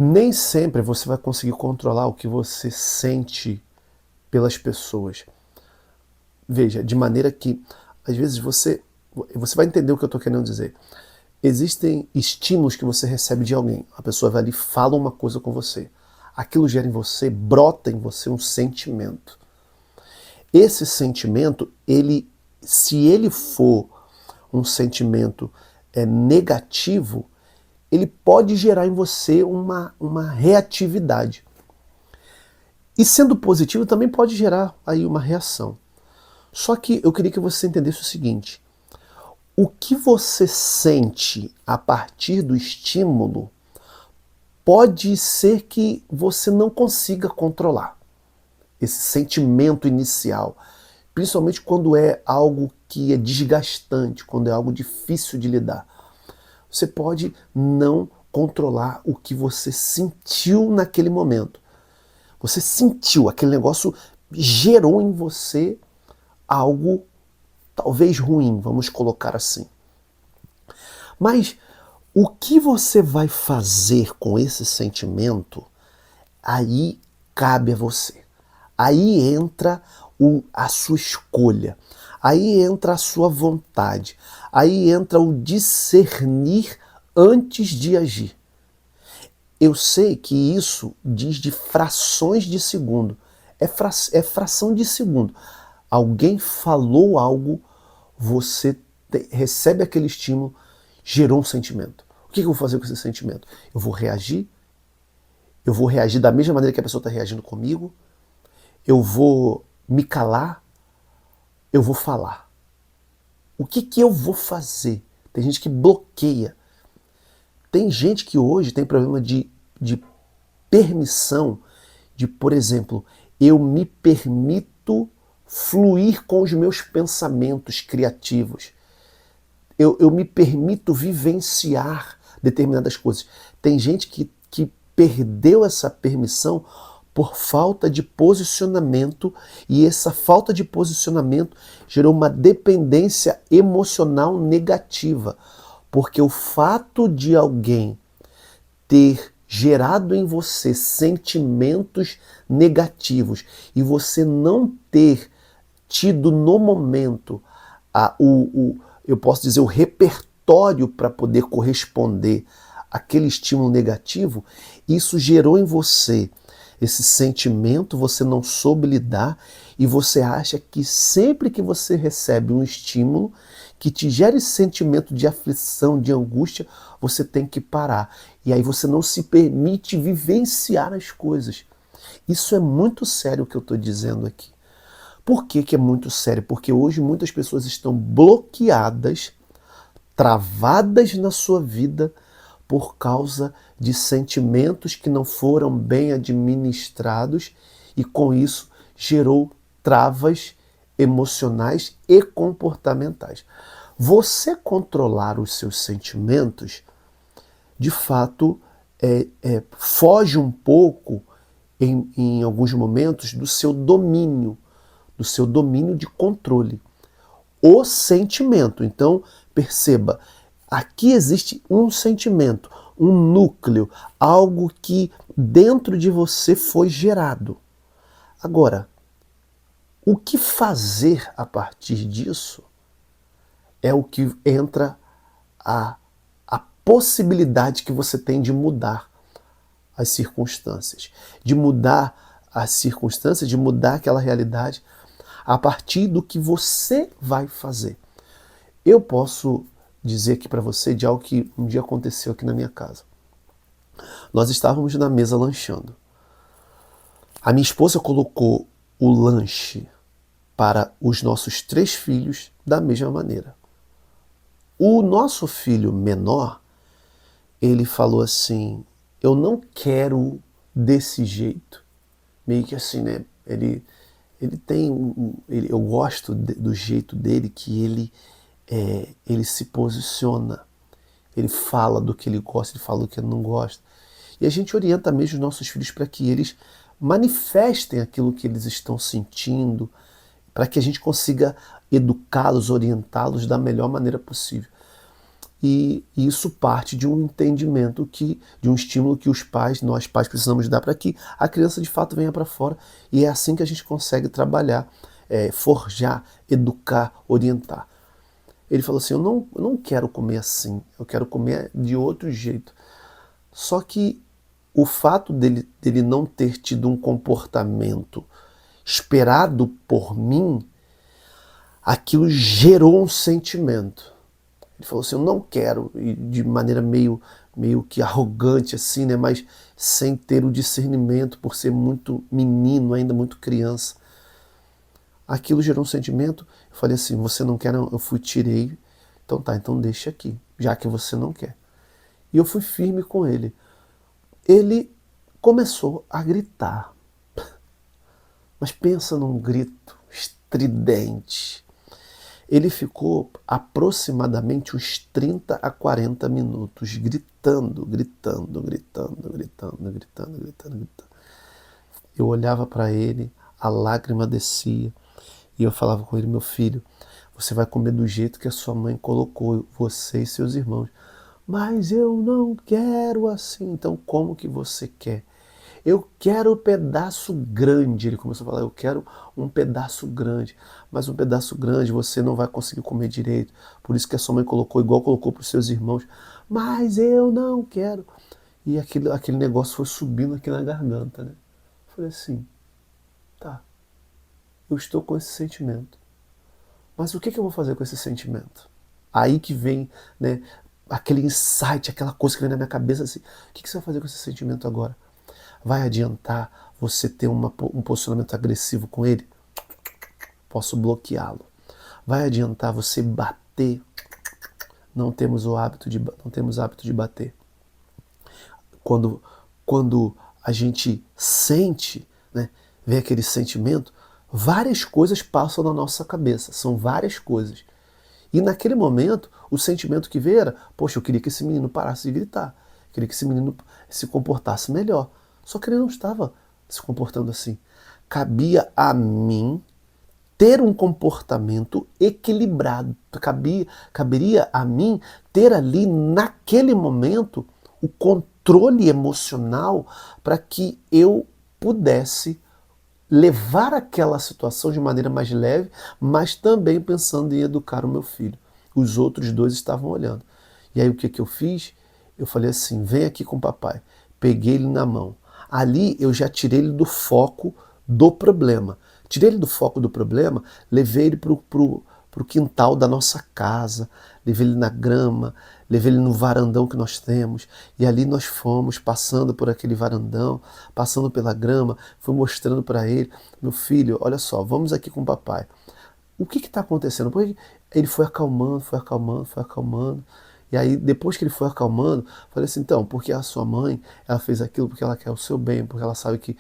Nem sempre você vai conseguir controlar o que você sente pelas pessoas. Veja, de maneira que, às vezes, você vai entender o que eu estou querendo dizer. Existem estímulos que você recebe de alguém. A pessoa vai ali e fala uma coisa com você. Aquilo gera em você, brota em você um sentimento. Esse sentimento, se ele for um sentimento negativo, ele pode gerar em você uma reatividade. E sendo positivo, também pode gerar aí uma reação. Só que eu queria que você entendesse o seguinte: o que você sente a partir do estímulo pode ser que você não consiga controlar esse sentimento inicial, principalmente quando é algo que é desgastante, quando é algo difícil de lidar. Você pode não controlar o que você sentiu naquele momento. Você sentiu, aquele negócio gerou em você algo talvez ruim, vamos colocar assim. Mas o que você vai fazer com esse sentimento, aí cabe a você. Aí entra a sua escolha, aí entra a sua vontade, aí entra o discernir antes de agir. Eu sei que isso diz de frações de segundo, é fração de segundo. Alguém falou algo, você recebe aquele estímulo, gerou um sentimento. O que eu vou fazer com esse sentimento? Eu vou reagir da mesma maneira que a pessoa está reagindo comigo, eu vou me calar, eu vou falar. O que eu vou fazer? Tem gente que bloqueia. Tem gente que hoje tem problema de permissão, de, por exemplo, eu me permito fluir com os meus pensamentos criativos. Eu me permito vivenciar determinadas coisas. Tem gente que perdeu essa permissão por falta de posicionamento, e essa falta de posicionamento gerou uma dependência emocional negativa, porque o fato de alguém ter gerado em você sentimentos negativos e você não ter tido no momento eu posso dizer, o repertório para poder corresponder àquele estímulo negativo, isso gerou em você esse sentimento, você não soube lidar e você acha que sempre que você recebe um estímulo que te gera esse sentimento de aflição, de angústia, você tem que parar. E aí você não se permite vivenciar as coisas. Isso é muito sério o que eu estou dizendo aqui. Por que é muito sério? Porque hoje muitas pessoas estão bloqueadas, travadas na sua vida por causa de sentimentos que não foram bem administrados e com isso gerou travas emocionais e comportamentais. Você controlar os seus sentimentos, de fato, foge um pouco, em alguns momentos, do seu domínio de controle. O sentimento. Então, perceba, aqui existe um sentimento, um núcleo, algo que dentro de você foi gerado. Agora, o que fazer a partir disso é o que entra a possibilidade que você tem de mudar as circunstâncias, de mudar as circunstâncias, de mudar aquela realidade a partir do que você vai fazer. Eu posso dizer aqui para você de algo que um dia aconteceu aqui na minha casa. Nós estávamos na mesa lanchando. A minha esposa colocou o lanche para os nossos 3 filhos da mesma maneira. O nosso filho menor, ele falou assim: eu não quero desse jeito. Meio que assim, né? Ele tem eu gosto do jeito dele, que ele se posiciona, ele fala do que ele gosta, ele fala do que ele não gosta. E a gente orienta mesmo os nossos filhos para que eles manifestem aquilo que eles estão sentindo, para que a gente consiga educá-los, orientá-los da melhor maneira possível. E isso parte de um entendimento, de um estímulo que nós pais precisamos dar para que a criança de fato venha para fora. E é assim que a gente consegue trabalhar, forjar, educar, orientar. Ele falou assim, eu não quero comer assim, eu quero comer de outro jeito. Só que o fato dele não ter tido um comportamento esperado por mim, aquilo gerou um sentimento. Ele falou assim, eu não quero, e de maneira meio que arrogante assim, né, mas sem ter o discernimento, por ser muito menino, ainda muito criança. Aquilo gerou um sentimento, eu falei assim, você não quer não? Eu tirei, então tá, então deixa aqui, já que você não quer. E eu fui firme com ele. Ele começou a gritar. Mas pensa num grito estridente. Ele ficou aproximadamente uns 30 a 40 minutos gritando, gritando, gritando, gritando, gritando, gritando, gritando. Eu olhava para ele, a lágrima descia e eu falava com ele, meu filho, você vai comer do jeito que a sua mãe colocou, você e seus irmãos. Mas eu não quero assim. Então como que você quer? Eu quero um pedaço grande. Ele começou a falar, eu quero um pedaço grande. Mas um pedaço grande você não vai conseguir comer direito. Por isso que a sua mãe colocou igual colocou para os seus irmãos. Mas eu não quero. E aquele negócio foi subindo aqui na garganta, né? Eu falei assim, tá, eu estou com esse sentimento. Mas o que eu vou fazer com esse sentimento? Aí que vem, né, aquele insight, aquela coisa que vem na minha cabeça assim, o que você vai fazer com esse sentimento agora? Vai adiantar você ter um posicionamento agressivo com ele? Posso bloqueá-lo. Vai adiantar você bater? Não temos hábito de bater. Quando a gente sente, né, vem aquele sentimento, várias coisas passam na nossa cabeça. São várias coisas. E naquele momento, o sentimento que veio era, poxa, eu queria que esse menino parasse de gritar. Eu queria que esse menino se comportasse melhor. Só que ele não estava se comportando assim. Cabia a mim ter um comportamento equilibrado. Caberia a mim ter ali, naquele momento, o controle emocional para que eu pudesse levar aquela situação de maneira mais leve, mas também pensando em educar o meu filho. Os outros dois estavam olhando. E aí o que eu fiz? Eu falei assim, vem aqui com o papai. Peguei ele na mão. Ali eu já tirei ele do foco do problema. Tirei ele do foco do problema, levei ele para o quintal da nossa casa, levei ele na grama, levei ele no varandão que nós temos, e ali nós fomos passando por aquele varandão, passando pela grama, fui mostrando para ele, meu filho, olha só, vamos aqui com o papai. O que está acontecendo? Porque ele foi acalmando, foi acalmando, foi acalmando. E aí, depois que ele foi acalmando, falei assim, então, porque a sua mãe, ela fez aquilo porque ela quer o seu bem, porque ela sabe que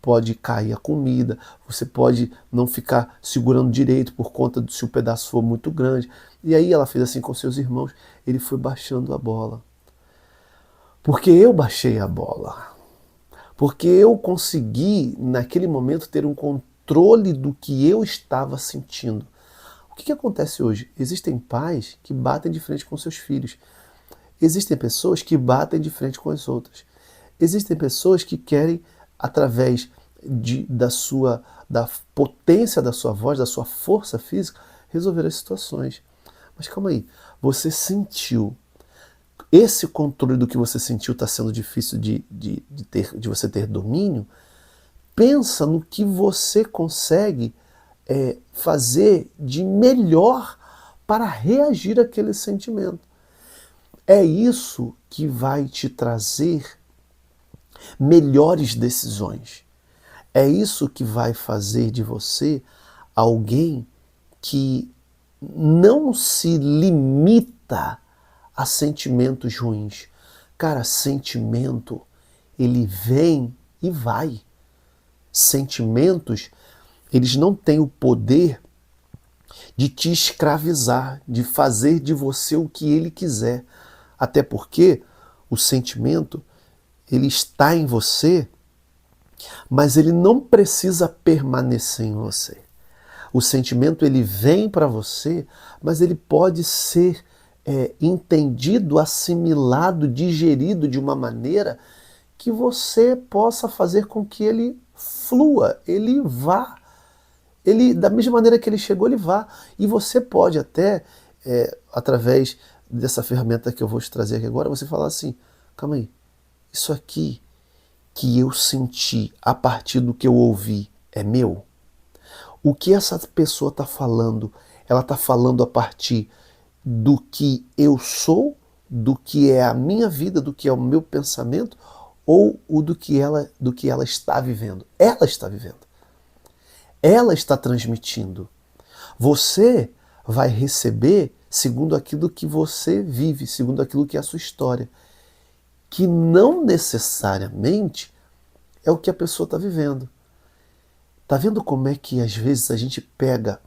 pode cair a comida, você pode não ficar segurando direito por conta de se o pedaço for muito grande. E aí ela fez assim com seus irmãos, ele foi baixando a bola. Porque eu baixei a bola. Porque eu consegui, naquele momento, ter um controle do que eu estava sentindo. O que acontece hoje? Existem pais que batem de frente com seus filhos. Existem pessoas que batem de frente com as outras. Existem pessoas que querem, através da potência da sua voz, da sua força física, resolver as situações. Mas calma aí, você sentiu. Esse controle do que você sentiu está sendo difícil de você ter domínio. Pensa no que você consegue fazer de melhor para reagir àquele sentimento. É isso que vai te trazer melhores decisões. É isso que vai fazer de você alguém que não se limita a sentimentos ruins. Cara, sentimento, ele vem e vai. Sentimentos, eles não têm o poder de te escravizar, de fazer de você o que ele quiser. Até porque o sentimento, ele está em você, mas ele não precisa permanecer em você. O sentimento, ele vem para você, mas ele pode ser entendido, assimilado, digerido de uma maneira que você possa fazer com que ele flua, ele vá. Ele, da mesma maneira que ele chegou, ele vá. E você pode até, através dessa ferramenta que eu vou te trazer aqui agora, você falar assim, calma aí, isso aqui que eu senti a partir do que eu ouvi é meu? O que essa pessoa está falando? Ela está falando a partir do que eu sou, do que é a minha vida, do que é o meu pensamento, ou o do que ela está vivendo? Ela está vivendo. Ela está transmitindo. Você vai receber segundo aquilo que você vive, segundo aquilo que é a sua história, que não necessariamente é o que a pessoa está vivendo. Tá vendo como é que às vezes a gente pega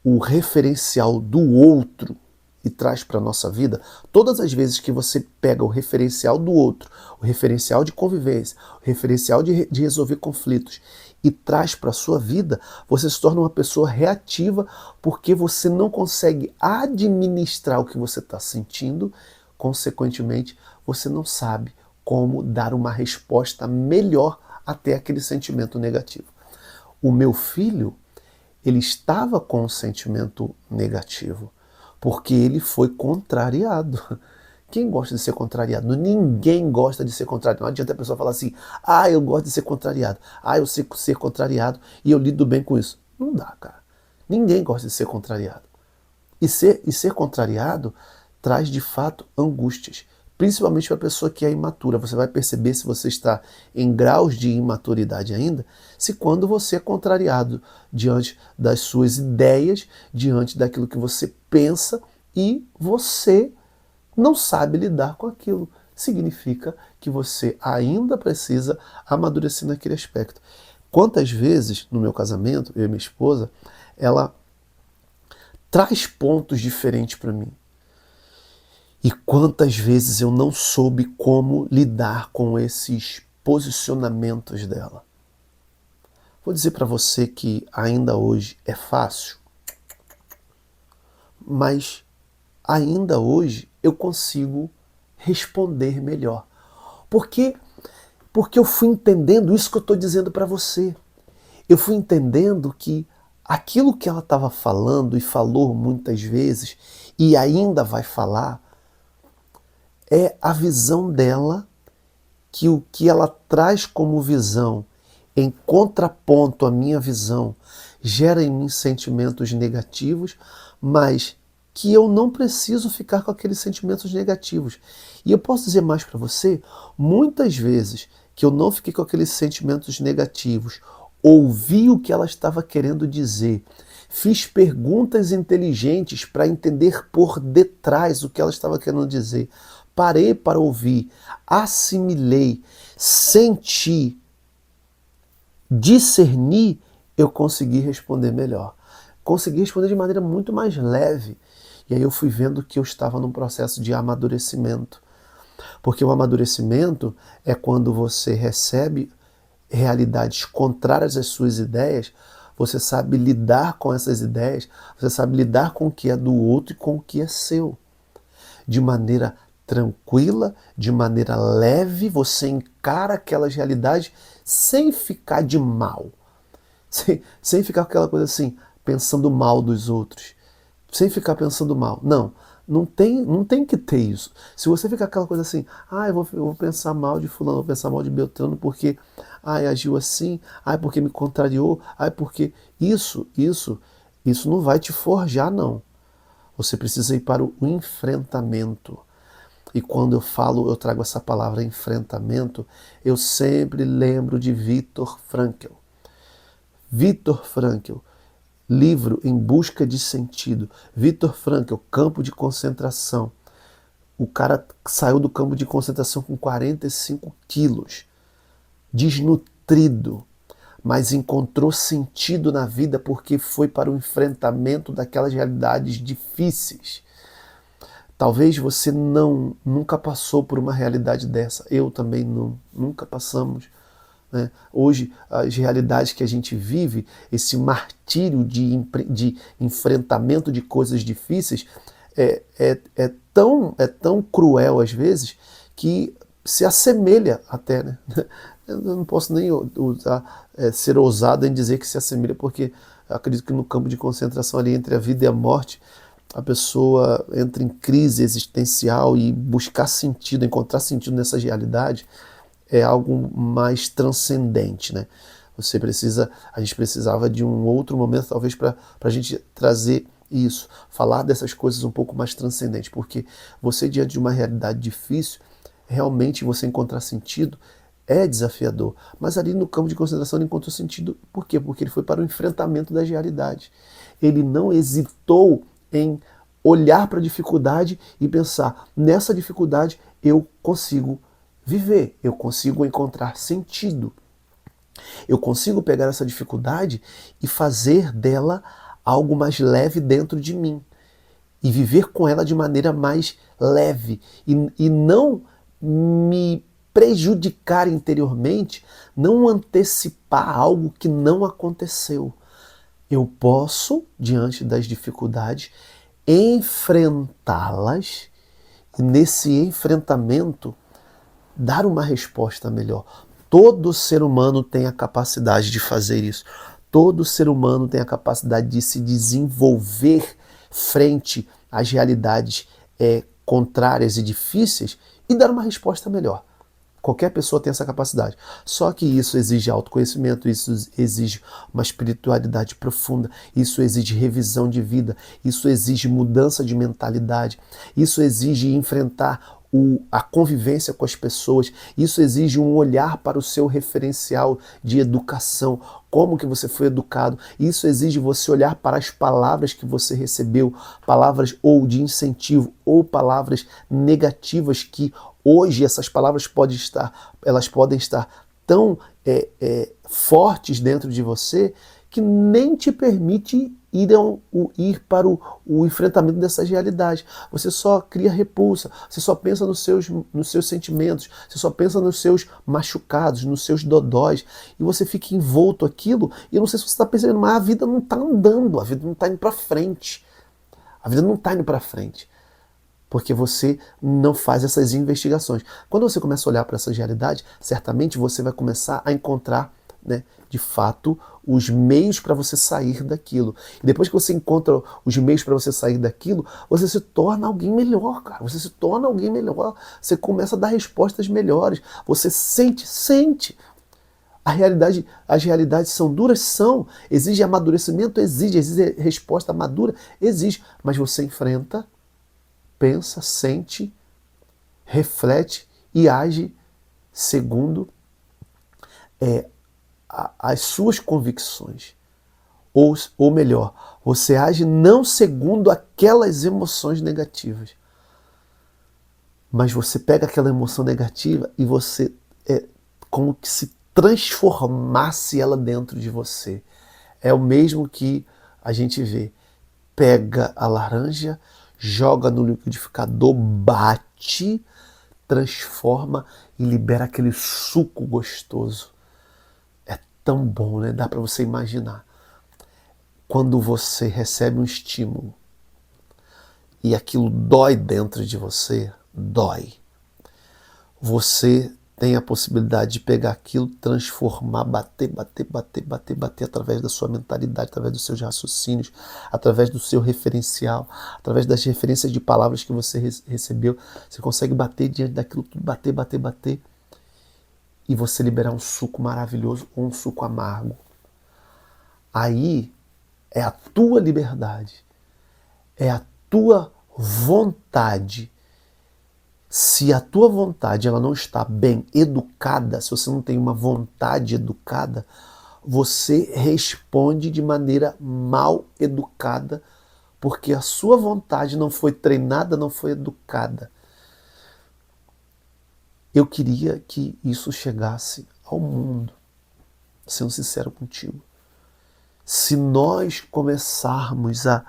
o referencial do outro e traz para a nossa vida? Todas as vezes que você pega o referencial do outro, o referencial de convivência, o referencial de resolver conflitos e traz para a sua vida, você se torna uma pessoa reativa porque você não consegue administrar o que você está sentindo, consequentemente, você não sabe como dar uma resposta melhor até aquele sentimento negativo. O meu filho, ele estava com um sentimento negativo, porque ele foi contrariado. Quem gosta de ser contrariado? Ninguém gosta de ser contrariado. Não adianta a pessoa falar assim, eu gosto de ser contrariado. Eu sei ser contrariado e eu lido bem com isso. Não dá, cara. Ninguém gosta de ser contrariado. E ser contrariado traz, de fato, angústias. Principalmente para a pessoa que é imatura. Você vai perceber se você está em graus de imaturidade ainda, se quando você é contrariado diante das suas ideias, diante daquilo que você pensa e você não sabe lidar com aquilo. Significa que você ainda precisa amadurecer naquele aspecto. Quantas vezes, no meu casamento, eu e minha esposa, ela traz pontos diferentes para mim. E quantas vezes eu não soube como lidar com esses posicionamentos dela. Vou dizer para você que ainda hoje é fácil, mas ainda hoje eu consigo responder melhor. Por quê? Porque eu fui entendendo isso que eu estou dizendo para você. Eu fui entendendo que aquilo que ela estava falando e falou muitas vezes e ainda vai falar é a visão dela, que o que ela traz como visão em contraponto à minha visão gera em mim sentimentos negativos, mas que eu não preciso ficar com aqueles sentimentos negativos. E eu posso dizer mais para você, muitas vezes que eu não fiquei com aqueles sentimentos negativos, ouvi o que ela estava querendo dizer, fiz perguntas inteligentes para entender por detrás o que ela estava querendo dizer, parei para ouvir, assimilei, senti, discerni, eu consegui responder melhor. Consegui responder de maneira muito mais leve. E aí eu fui vendo que eu estava num processo de amadurecimento. Porque o amadurecimento é quando você recebe realidades contrárias às suas ideias, você sabe lidar com essas ideias, você sabe lidar com o que é do outro e com o que é seu. De maneira tranquila, de maneira leve, você encara aquelas realidades sem ficar de mal. Sem ficar com aquela coisa assim, pensando mal dos outros. Sem ficar pensando mal. Não tem que ter isso. Se você ficar aquela coisa assim, eu vou pensar mal de fulano, vou pensar mal de Beltrano porque agiu assim, porque me contrariou, porque isso não vai te forjar, não. Você precisa ir para o enfrentamento. E quando eu trago essa palavra enfrentamento, eu sempre lembro de Viktor Frankl. Viktor Frankl, livro Em Busca de Sentido. Viktor Frankl, campo de concentração. O cara saiu do campo de concentração com 45 quilos, desnutrido, mas encontrou sentido na vida porque foi para o enfrentamento daquelas realidades difíceis. Talvez você nunca passou por uma realidade dessa. Eu também nunca passamos. Né? Hoje, as realidades que a gente vive, esse martírio de enfrentamento de coisas difíceis, é tão cruel às vezes que se assemelha até, né? Eu não posso nem usar, ser ousado em dizer que se assemelha, porque acredito que no campo de concentração ali entre a vida e a morte, a pessoa entra em crise existencial e buscar sentido, encontrar sentido nessa realidade é algo mais transcendente, né? A gente precisava de um outro momento, talvez, para a gente trazer isso, falar dessas coisas um pouco mais transcendentes, porque você, diante de uma realidade difícil, realmente você encontrar sentido é desafiador. Mas ali no campo de concentração ele encontrou sentido. Por quê? Porque ele foi para o enfrentamento das realidades. Ele não hesitou em olhar para a dificuldade e pensar, nessa dificuldade eu consigo viver, eu consigo encontrar sentido. Eu consigo pegar essa dificuldade e fazer dela algo mais leve dentro de mim. E viver com ela de maneira mais leve. E não me prejudicar interiormente, não antecipar algo que não aconteceu. Eu posso, diante das dificuldades, enfrentá-las e nesse enfrentamento dar uma resposta melhor. Todo ser humano tem a capacidade de fazer isso. Todo ser humano tem a capacidade de se desenvolver frente às realidades contrárias e difíceis e dar uma resposta melhor. Qualquer pessoa tem essa capacidade. Só que isso exige autoconhecimento, isso exige uma espiritualidade profunda, isso exige revisão de vida, isso exige mudança de mentalidade, isso exige enfrentar a convivência com as pessoas, isso exige um olhar para o seu referencial de educação, como que você foi educado, isso exige você olhar para as palavras que você recebeu, palavras ou de incentivo ou palavras negativas que hoje essas palavras podem estar tão fortes dentro de você que nem te permite ir para o enfrentamento dessas realidades. Você só cria repulsa, você só pensa nos seus sentimentos, você só pensa nos seus machucados, nos seus dodóis, e você fica envolto aquilo, e eu não sei se você está percebendo, mas a vida não está andando, a vida não está indo para frente. A vida não está indo para frente. Porque você não faz essas investigações. Quando você começa a olhar para essas realidades, certamente você vai começar a encontrar, né, de fato, os meios para você sair daquilo. E depois que você encontra os meios para você sair daquilo, você se torna alguém melhor, cara. Você se torna alguém melhor. Você começa a dar respostas melhores. Você sente. As realidades são duras? São. Exige amadurecimento? Exige resposta madura? Exige. Mas você enfrenta, pensa, sente, reflete e age segundo as suas convicções. Ou melhor, você age não segundo aquelas emoções negativas, mas você pega aquela emoção negativa e você como que se transformasse ela dentro de você. É o mesmo que a gente vê. Pega a laranja, joga no liquidificador, bate, transforma e libera aquele suco gostoso. É tão bom, né? Dá para você imaginar. Quando você recebe um estímulo e aquilo dói dentro de você, dói. Você tem a possibilidade de pegar aquilo, transformar, bater através da sua mentalidade, através dos seus raciocínios, através do seu referencial, através das referências de palavras que você recebeu. Você consegue bater diante daquilo tudo, bater, e você liberar um suco maravilhoso ou um suco amargo. Aí é a tua liberdade, é a tua vontade. Se a tua vontade ela não está bem educada, se você não tem uma vontade educada, você responde de maneira mal educada, porque a sua vontade não foi treinada, não foi educada. Eu queria que isso chegasse ao mundo, sendo sincero contigo. Se nós começarmos a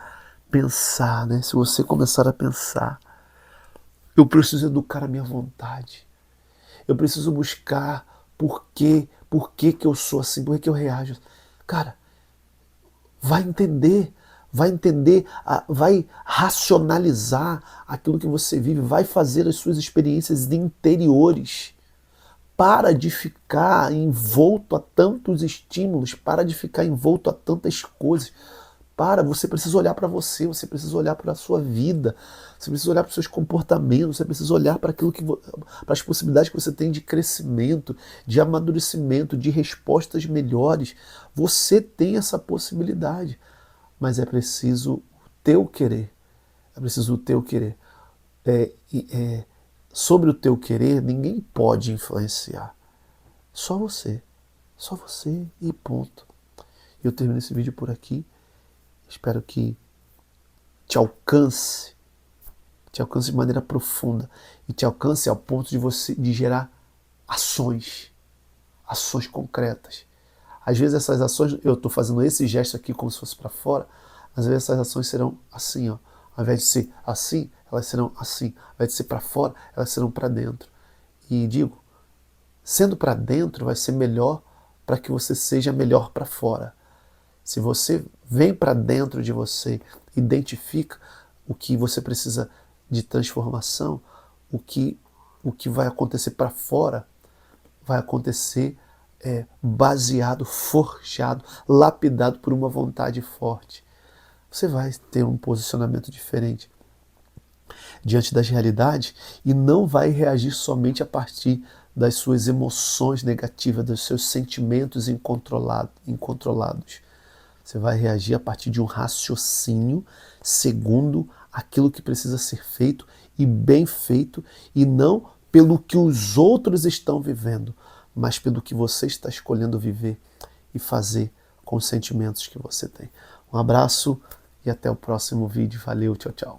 pensar, né? Se você começar a pensar, eu preciso educar a minha vontade. Eu preciso buscar por que eu sou assim, por que eu reajo. Cara, vai entender, vai entender, vai racionalizar aquilo que você vive, vai fazer as suas experiências interiores. Para de ficar envolto a tantos estímulos, para de ficar envolto a tantas coisas. Você precisa olhar para você, você precisa olhar para a sua vida, você precisa olhar para os seus comportamentos, você precisa olhar para aquilo para as possibilidades que você tem de crescimento, de amadurecimento, de respostas melhores. Você tem essa possibilidade, mas é preciso o teu querer. É preciso o teu querer. Sobre o teu querer, ninguém pode influenciar. Só você. Só você e ponto. Eu termino esse vídeo por aqui. Espero que te alcance de maneira profunda e te alcance ao ponto de gerar ações concretas. Às vezes essas ações, eu estou fazendo esse gesto aqui como se fosse para fora, às vezes essas ações serão assim, ó. Ao invés de ser assim, elas serão assim. Ao invés de ser para fora, elas serão para dentro. E digo, sendo para dentro vai ser melhor para que você seja melhor para fora. Se você vem para dentro de você, identifica o que você precisa de transformação, o que vai acontecer para fora, vai acontecer baseado, forjado, lapidado por uma vontade forte. Você vai ter um posicionamento diferente diante das realidades e não vai reagir somente a partir das suas emoções negativas, dos seus sentimentos incontrolados. Você vai reagir a partir de um raciocínio segundo aquilo que precisa ser feito e bem feito, e não pelo que os outros estão vivendo, mas pelo que você está escolhendo viver e fazer com os sentimentos que você tem. Um abraço e até o próximo vídeo. Valeu, tchau, tchau.